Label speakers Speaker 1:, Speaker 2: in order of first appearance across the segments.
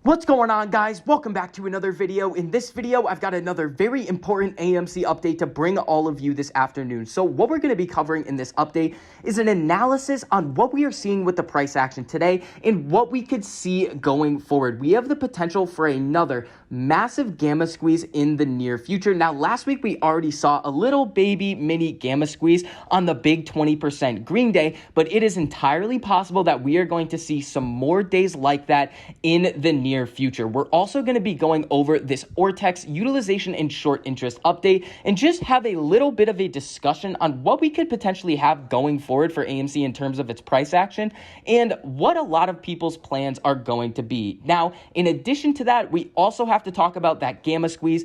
Speaker 1: What's going on, guys? Welcome back to another video. In this video, I've got another very important AMC update to bring all of you this afternoon. So what we're going to be covering in this update is an analysis on what we are seeing with the price action today and what we could see going forward. We have the potential for another massive gamma squeeze in the near future. Now, last week, we already saw a little baby mini gamma squeeze on the big 20% green day, but it is entirely possible that we are going to see some more days like that in the near future. We're also going to be going over this Ortex utilization and short interest update and just have a little bit of a discussion on what we could potentially have going forward for AMC in terms of its price action and what a lot of people's plans are going to be. Now, in addition to that, we also have to talk about that gamma squeeze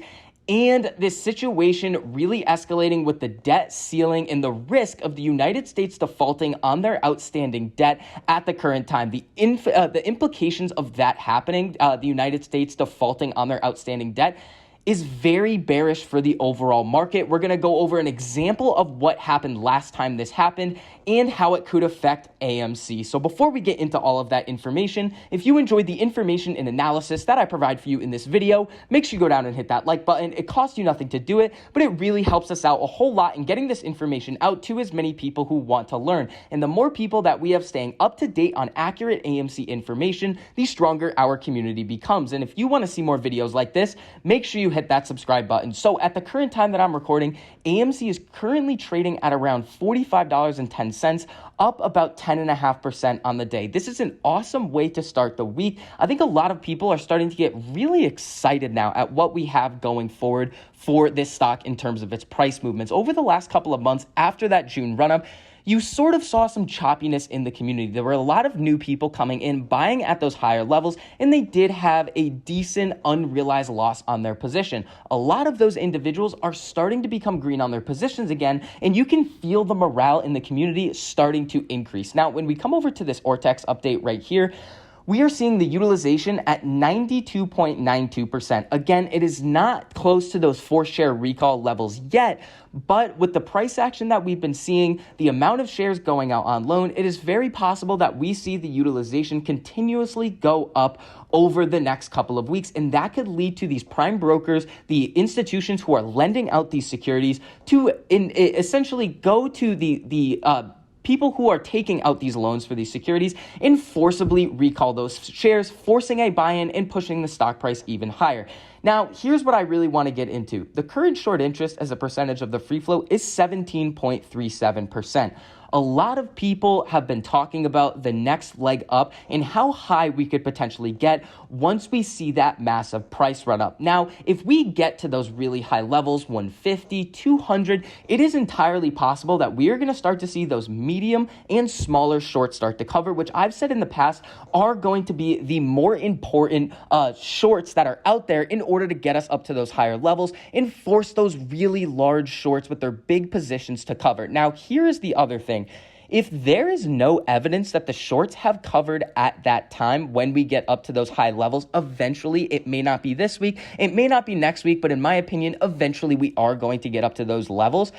Speaker 1: and this situation really escalating with the debt ceiling and the risk of the United States defaulting on their outstanding debt at the current time. The implications of that happening, the United States defaulting on their outstanding debt, is very bearish for the overall market. We're going to go over an example of what happened last time this happened and how it could affect AMC. So before we get into all of that information, if you enjoyed the information and analysis that I provide for you in this video, make sure you go down and hit that like button. It costs you nothing to do it, but it really helps us out a whole lot in getting this information out to as many people who want to learn. And the more people that we have staying up to date on accurate AMC information, the stronger our community becomes. And if you want to see more videos like this, make sure you hit that subscribe button. So at the current time that I'm recording, AMC is currently trading at around $45.10, up about 10.5% on the day. This is an awesome way to start the week. I think a lot of people are starting to get really excited now at what we have going forward for this stock in terms of its price movements. Over the last couple of months after that June run-up, you sort of saw some choppiness in the community. There were a lot of new people coming in, buying at those higher levels, and they did have a decent unrealized loss on their position. A lot of those individuals are starting to become green on their positions again, and you can feel the morale in the community starting to increase. Now, when we come over to this Ortex update right here, we are seeing the utilization at 92.92%. Again, it is not close to those forced share recall levels yet, but with the price action that we've been seeing, the amount of shares going out on loan, it is very possible that we see the utilization continuously go up over the next couple of weeks, and that could lead to these prime brokers, the institutions who are lending out these securities, to essentially go to the people who are taking out these loans for these securities and forcibly recall those shares, forcing a buy-in and pushing the stock price even higher. Now, here's what I really want to get into. The current short interest as a percentage of the free float is 17.37%. A lot of people have been talking about the next leg up and how high we could potentially get once we see that massive price run up. Now, if we get to those really high levels, 150, 200, it is entirely possible that we are going to start to see those medium and smaller shorts start to cover, which I've said in the past are going to be the more important shorts that are out there in order to get us up to those higher levels and force those really large shorts with their big positions to cover. Now, here is the other thing. If there is no evidence that the shorts have covered at that time when we get up to those high levels, eventually, it may not be this week, it may not be next week, but in my opinion, eventually we are going to get up to those levels.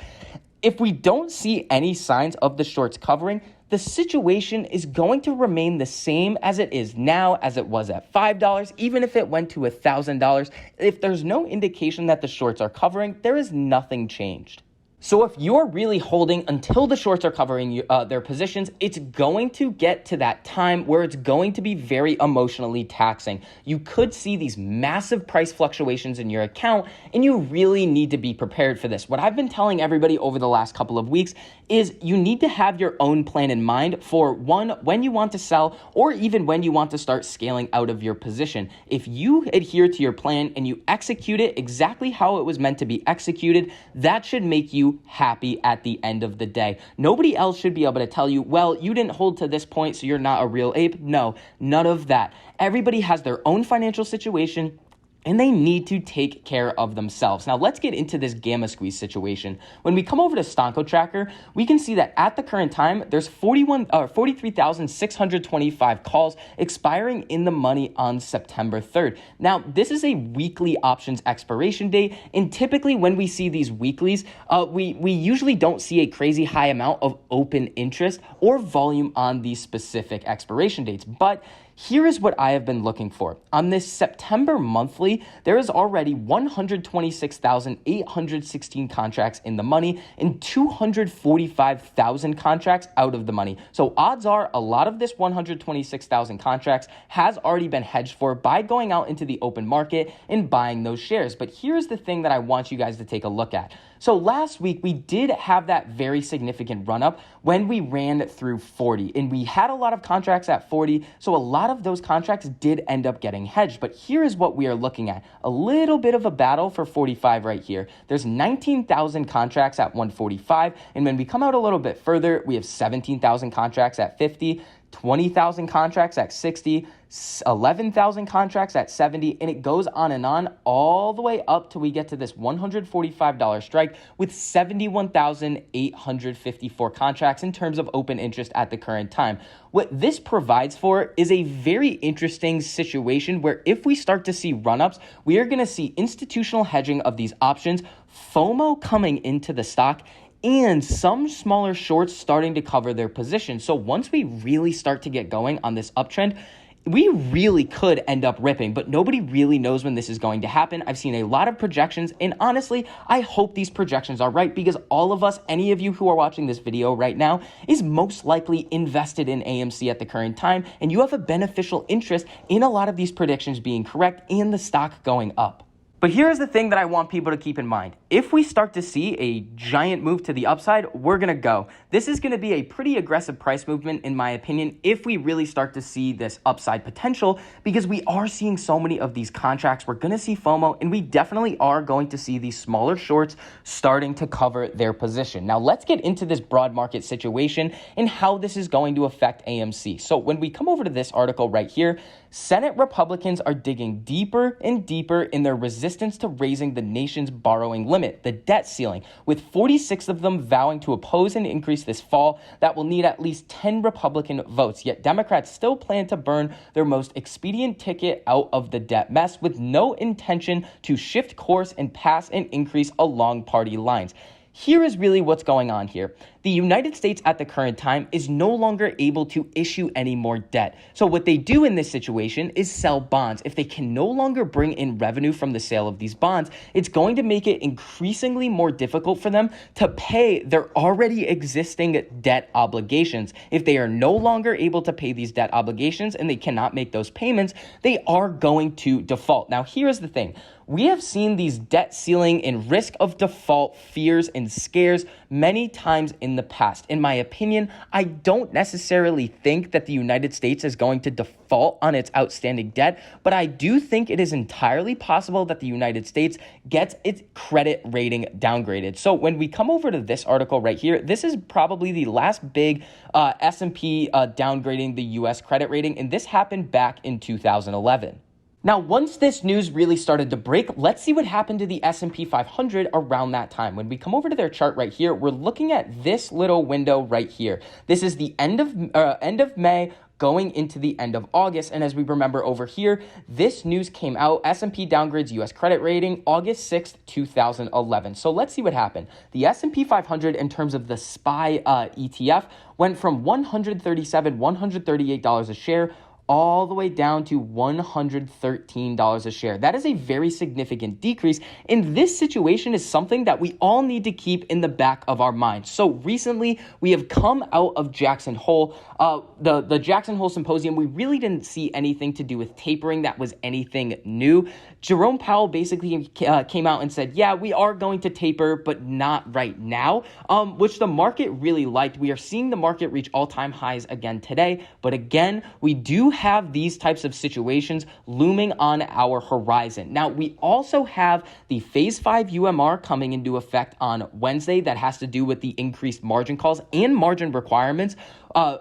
Speaker 1: If we don't see any signs of the shorts covering, the situation is going to remain the same as it is now, as it was at $5, even if it went to $1,000. If there's no indication that the shorts are covering, there is nothing changed. So if you're really holding until the shorts are covering their positions, it's going to get to that time where it's going to be very emotionally taxing. You could see these massive price fluctuations in your account, and you really need to be prepared for this. What I've been telling everybody over the last couple of weeks is you need to have your own plan in mind for when you want to sell or even when you want to start scaling out of your position. If you adhere to your plan and you execute it exactly how it was meant to be executed, that should make you happy at the end of the day. Nobody else should be able to tell you, well, you didn't hold to this point, so you're not a real ape. No, none of that. Everybody has their own financial situation, and they need to take care of themselves. Now, let's get into this gamma squeeze situation. When we come over to Stonko Tracker, we can see that at the current time, there's 43,625 calls expiring in the money on September 3rd. Now, this is a weekly options expiration date, and typically when we see these weeklies, we usually don't see a crazy high amount of open interest or volume on these specific expiration dates. But Here is what I have been looking for. On this September monthly, there is already 126,816 contracts in the money and 245,000 contracts out of the money. So odds are a lot of this 126,000 contracts has already been hedged for by going out into the open market and buying those shares. But here's the thing that I want you guys to take a look at. So last week, we did have that very significant run up when we ran through 40, and we had a lot of contracts at 40. So a lot of those contracts did end up getting hedged. But here is what we are looking at. A little bit of a battle for 45 right here. There's 19,000 contracts at 145. And when we come out a little bit further, we have 17,000 contracts at 50. 20,000 contracts at 60, 11,000 contracts at 70, and it goes on all the way up till we get to this $145 strike with 71,854 contracts in terms of open interest at the current time. What this provides for is a very interesting situation where if we start to see run-ups, we are going to see institutional hedging of these options, FOMO coming into the stock, and some smaller shorts starting to cover their position. So once we really start to get going on this uptrend, we really could end up ripping, but nobody really knows when this is going to happen. I've seen a lot of projections, and honestly, I hope these projections are right because all of us, any of you who are watching this video right now, is most likely invested in AMC at the current time, and you have a beneficial interest in a lot of these predictions being correct and the stock going up. But here's the thing that I want people to keep in mind. If we start to see a giant move to the upside, we're going to go. This is going to be a pretty aggressive price movement, in my opinion, if we really start to see this upside potential, because we are seeing so many of these contracts. We're going to see FOMO, and we definitely are going to see these smaller shorts starting to cover their position. Now, let's get into this broad market situation and how this is going to affect AMC. So when we come over to this article right here, Senate Republicans are digging deeper and deeper in their resistance to raising the nation's borrowing limit, the debt ceiling, with 46 of them vowing to oppose an increase this fall that will need at least 10 Republican votes. Yet Democrats still plan to burn their most expedient ticket out of the debt mess with no intention to shift course and pass an increase along party lines. Here is really what's going on here. The United States at the current time is no longer able to issue any more debt. So what they do in this situation is sell bonds. If they can no longer bring in revenue from the sale of these bonds, it's going to make it increasingly more difficult for them to pay their already existing debt obligations. If they are no longer able to pay these debt obligations and they cannot make those payments, they are going to default. Now, here's the thing. We have seen these debt ceiling and risk of default fears and scares many times in the past. In my opinion, I don't necessarily think that the United States is going to default on its outstanding debt, but I do think it is entirely possible that the United States gets its credit rating downgraded. So when we come over to this article right here, this is probably the last big S&P downgrading the U.S. credit rating, and this happened back in 2011. Now, once this news really started to break, let's see what happened to the S&P 500 around that time. When we come over to their chart right here, we're looking at this little window right here. This is the end of May, going into the end of August. And as we remember over here, this news came out, S&P downgrades U.S. credit rating August 6th, 2011. So let's see what happened. The S&P 500 in terms of the SPY ETF went from $137, $138 a share all the way down to $113 a share. That is a very significant decrease, and this situation is something that we all need to keep in the back of our minds. So recently, we have come out of Jackson Hole, the Jackson Hole Symposium. We really didn't see anything to do with tapering that was anything new. Jerome Powell basically came out and said, yeah, we are going to taper, but not right now, which the market really liked. We are seeing the market reach all-time highs again today, but again, we do have these types of situations looming on our horizon. Now, we also have the Phase 5 UMR coming into effect on Wednesday that has to do with the increased margin calls and margin requirements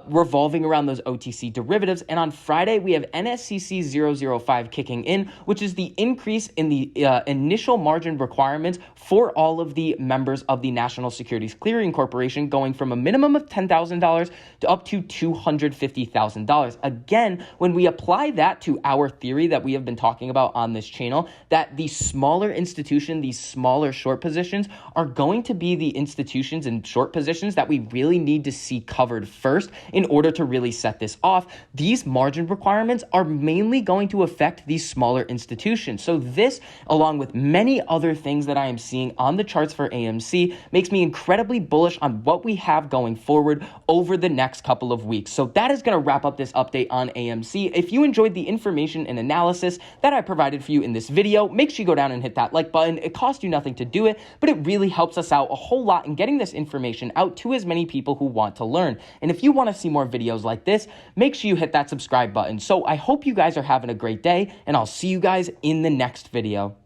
Speaker 1: revolving around those OTC derivatives. And on Friday, we have NSCC 005 kicking in, which is the increase in the initial margin requirements for all of the members of the National Securities Clearing Corporation, going from a minimum of $10,000 to up to $250,000. Again, when we apply that to our theory that we have been talking about on this channel, that the smaller institution, these smaller short positions are going to be the institutions and short positions that we really need to see covered first first in order to really set this off. These margin requirements are mainly going to affect these smaller institutions. So this, along with many other things that I am seeing on the charts for AMC, makes me incredibly bullish on what we have going forward over the next couple of weeks. So that is going to wrap up this update on AMC. If you enjoyed the information and analysis that I provided for you in this video, make sure you go down and hit that like button. It costs you nothing to do it, but it really helps us out a whole lot in getting this information out to as many people who want to learn. And if you want to see more videos like this, make sure you hit that subscribe button. So I hope you guys are having a great day, and I'll see you guys in the next video.